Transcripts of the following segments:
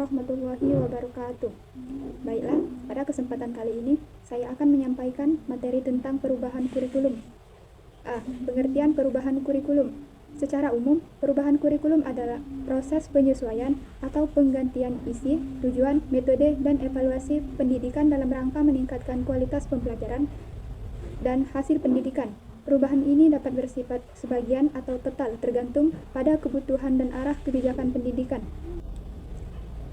warahmatullahi wabarakatuh. Baiklah, pada kesempatan kali ini saya akan menyampaikan materi tentang perubahan kurikulum. Pengertian perubahan kurikulum. Secara umum, perubahan kurikulum adalah proses penyesuaian atau penggantian isi, tujuan, metode, dan evaluasi pendidikan dalam rangka meningkatkan kualitas pembelajaran dan hasil pendidikan. Perubahan ini dapat bersifat sebagian atau total, tergantung pada kebutuhan dan arah kebijakan pendidikan.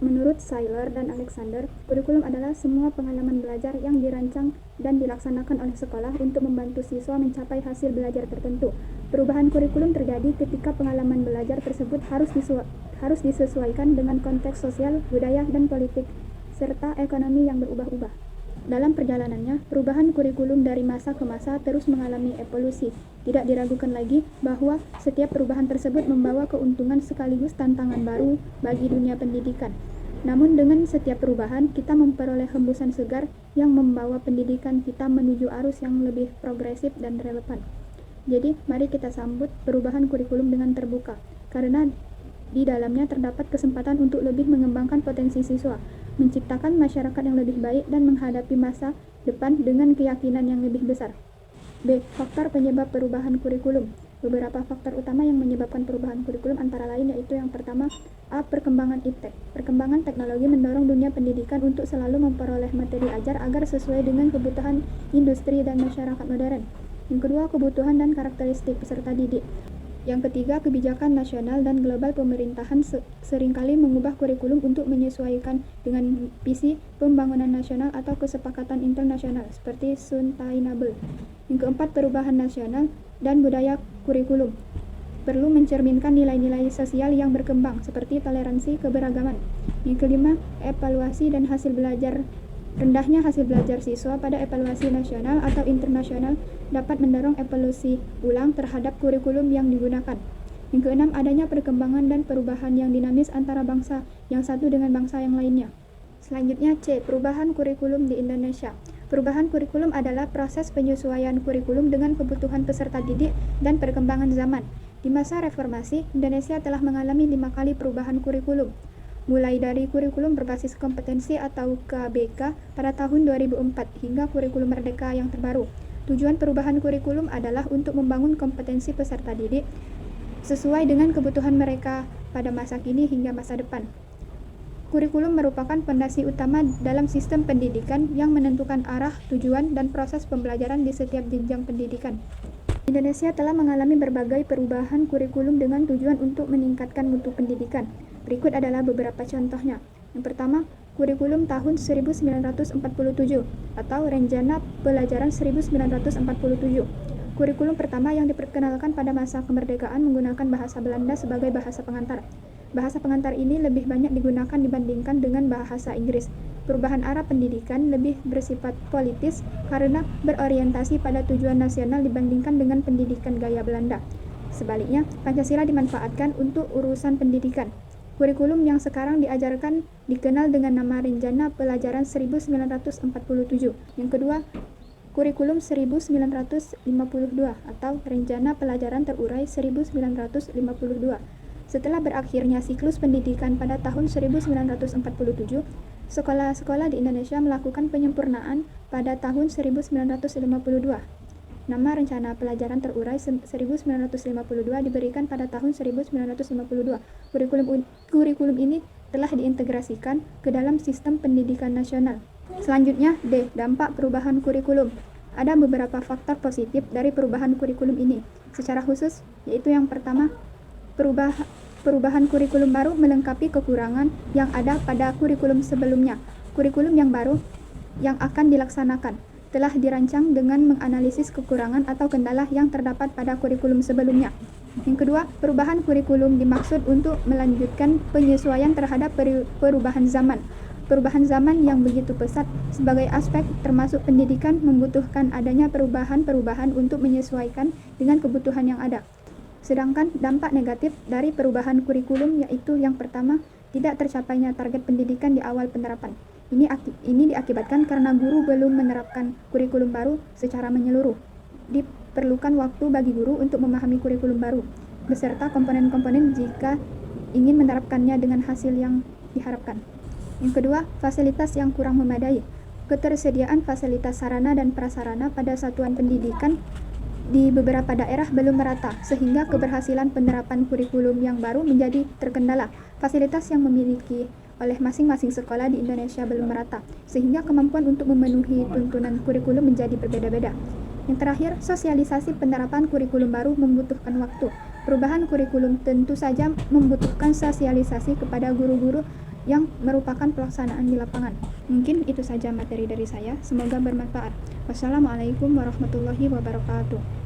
Menurut Sailer dan Alexander, kurikulum adalah semua pengalaman belajar yang dirancang dan dilaksanakan oleh sekolah untuk membantu siswa mencapai hasil belajar tertentu. Perubahan kurikulum terjadi ketika pengalaman belajar tersebut harus disesuaikan dengan konteks sosial, budaya, dan politik, serta ekonomi yang berubah-ubah. Dalam perjalanannya, perubahan kurikulum dari masa ke masa terus mengalami evolusi. Tidak diragukan lagi bahwa setiap perubahan tersebut membawa keuntungan sekaligus tantangan baru bagi dunia pendidikan. Namun dengan setiap perubahan, kita memperoleh hembusan segar yang membawa pendidikan kita menuju arus yang lebih progresif dan relevan. Jadi, mari kita sambut perubahan kurikulum dengan terbuka, karena di dalamnya terdapat kesempatan untuk lebih mengembangkan potensi siswa, menciptakan masyarakat yang lebih baik, dan menghadapi masa depan dengan keyakinan yang lebih besar. B. Faktor penyebab perubahan kurikulum. Beberapa faktor utama yang menyebabkan perubahan kurikulum antara lain yaitu yang pertama, perkembangan iptek. Perkembangan teknologi mendorong dunia pendidikan untuk selalu memperoleh materi ajar agar sesuai dengan kebutuhan industri dan masyarakat modern. Yang kedua, kebutuhan dan karakteristik peserta didik. Yang ketiga, kebijakan nasional dan global pemerintahan seringkali mengubah kurikulum untuk menyesuaikan dengan visi pembangunan nasional atau kesepakatan internasional seperti Sustainable. Yang keempat, perubahan nasional dan budaya kurikulum. Perlu mencerminkan nilai-nilai sosial yang berkembang seperti toleransi keberagaman. Yang kelima, evaluasi dan hasil belajar. Rendahnya hasil belajar siswa pada evaluasi nasional atau internasional dapat mendorong evaluasi ulang terhadap kurikulum yang digunakan. Yang keenam, adanya perkembangan dan perubahan yang dinamis antara bangsa yang satu dengan bangsa yang lainnya. Selanjutnya C. Perubahan kurikulum di Indonesia. Perubahan kurikulum adalah proses penyesuaian kurikulum dengan kebutuhan peserta didik dan perkembangan zaman. Di masa reformasi, Indonesia telah mengalami 5 kali perubahan kurikulum. Mulai dari kurikulum berbasis kompetensi atau KBK pada tahun 2004 hingga kurikulum merdeka yang terbaru. Tujuan perubahan kurikulum adalah untuk membangun kompetensi peserta didik sesuai dengan kebutuhan mereka pada masa kini hingga masa depan. Kurikulum merupakan fondasi utama dalam sistem pendidikan yang menentukan arah, tujuan, dan proses pembelajaran di setiap jenjang pendidikan. Indonesia telah mengalami berbagai perubahan kurikulum dengan tujuan untuk meningkatkan mutu pendidikan. Berikut adalah beberapa contohnya. Yang pertama, kurikulum tahun 1947 atau Rencana Pelajaran 1947. Kurikulum pertama yang diperkenalkan pada masa kemerdekaan menggunakan bahasa Belanda sebagai bahasa pengantar. Bahasa pengantar ini lebih banyak digunakan dibandingkan dengan bahasa Inggris. Perubahan arah pendidikan lebih bersifat politis karena berorientasi pada tujuan nasional dibandingkan dengan pendidikan gaya Belanda. Sebaliknya, Pancasila dimanfaatkan untuk urusan pendidikan. Kurikulum yang sekarang diajarkan dikenal dengan nama Rencana Pelajaran 1947. Yang kedua, kurikulum 1952 atau Rencana Pelajaran Terurai 1952. Setelah berakhirnya siklus pendidikan pada tahun 1947, sekolah-sekolah di Indonesia melakukan penyempurnaan pada tahun 1952. Nama Rencana Pelajaran Terurai 1952 diberikan pada tahun 1952. Kurikulum ini telah diintegrasikan ke dalam sistem pendidikan nasional. Selanjutnya, D. Dampak perubahan kurikulum. Ada beberapa faktor positif dari perubahan kurikulum ini. Secara khusus, yaitu yang pertama, perubahan kurikulum baru melengkapi kekurangan yang ada pada kurikulum sebelumnya. Kurikulum yang baru yang akan dilaksanakan telah dirancang dengan menganalisis kekurangan atau kendala yang terdapat pada kurikulum sebelumnya. Yang kedua, perubahan kurikulum dimaksud untuk melanjutkan penyesuaian terhadap perubahan zaman. Perubahan zaman yang begitu pesat sebagai aspek termasuk pendidikan membutuhkan adanya perubahan-perubahan untuk menyesuaikan dengan kebutuhan yang ada. Sedangkan dampak negatif dari perubahan kurikulum yaitu yang pertama, tidak tercapainya target pendidikan di awal penerapan. Ini diakibatkan karena guru belum menerapkan kurikulum baru secara menyeluruh. Diperlukan waktu bagi guru untuk memahami kurikulum baru, beserta komponen-komponen jika ingin menerapkannya dengan hasil yang diharapkan. Yang kedua, fasilitas yang kurang memadai. Ketersediaan fasilitas sarana dan prasarana pada satuan pendidikan di beberapa daerah belum merata, sehingga keberhasilan penerapan kurikulum yang baru menjadi terkendala. Fasilitas yang memiliki oleh masing-masing sekolah di Indonesia belum merata, sehingga kemampuan untuk memenuhi tuntunan kurikulum menjadi berbeda-beda. Yang terakhir, sosialisasi penerapan kurikulum baru membutuhkan waktu. Perubahan kurikulum tentu saja membutuhkan sosialisasi kepada guru-guru yang merupakan pelaksanaan di lapangan. Mungkin itu saja materi dari saya, semoga bermanfaat. Wassalamualaikum warahmatullahi wabarakatuh.